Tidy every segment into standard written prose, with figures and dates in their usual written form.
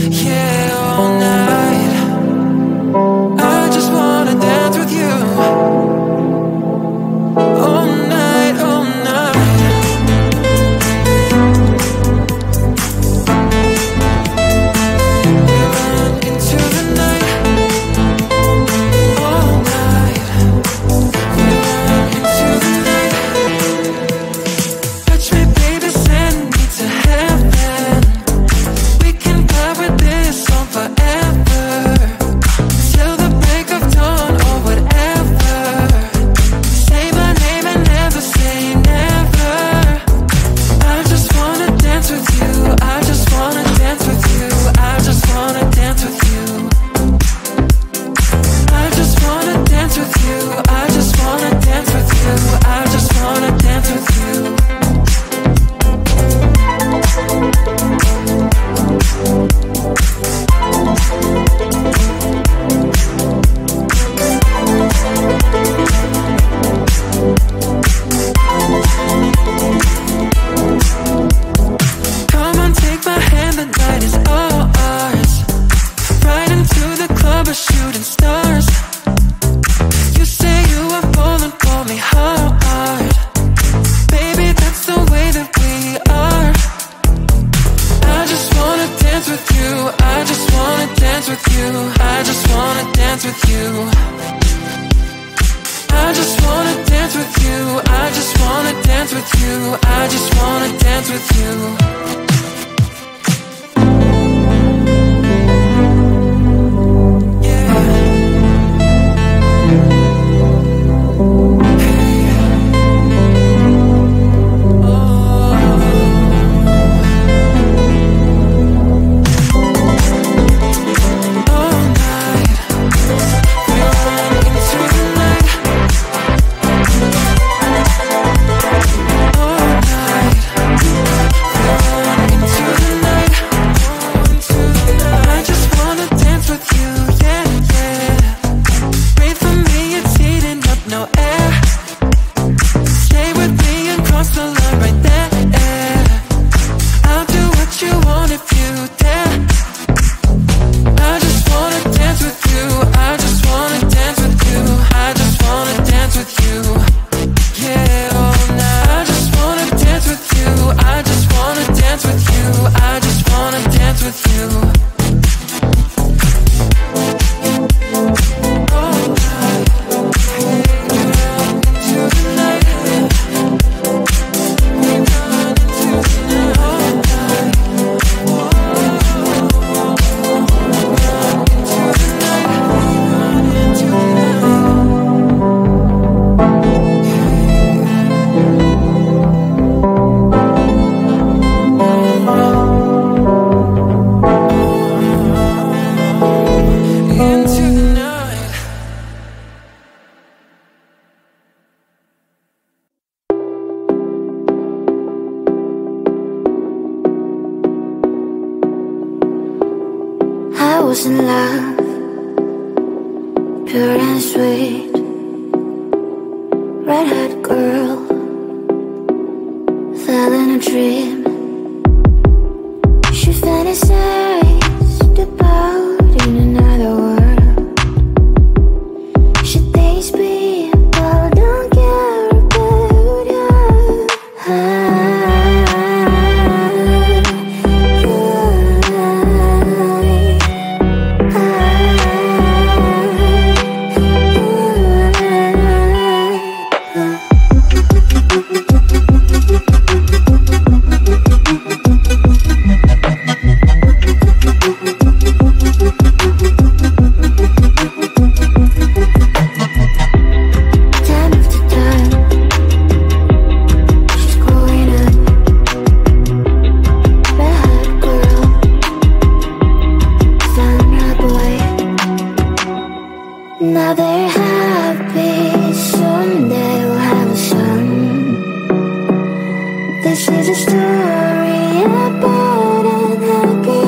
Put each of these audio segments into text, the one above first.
Yeah, all night. I just wanna dance with you. All night, all night. We run into the night. All night. We run into the night. Touch me, baby, send me to heaven. We can fly with this on forever, till the break of dawn or whatever. Say my name and never say never. I just wanna dance with you. I just wanna dance with you. I just wanna dance with you. I just wanna dance with you. I just wanna dance with you. I just wanna dance with you. Come on, take my hand, the night is all ours. Right into the club, we're shooting stars. You say you are falling for me hard. Baby, that's the way that we are. I just wanna dance with you. I just wanna dance with you. I just wanna dance with you. I just wanna dance with you. I just wanna dance with you. I just wanna dance with you. I was in love, pure and sweet, red-hot girl, fell in a dream. She fantasized about in another world. She thinks people don't care about her. Now they're happy, soon they'll have a son. This is a story about an happy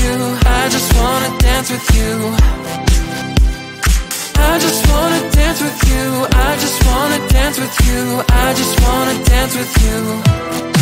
you. I just wanna dance with you. I just wanna dance with you. I just wanna dance with you. I just wanna dance with you.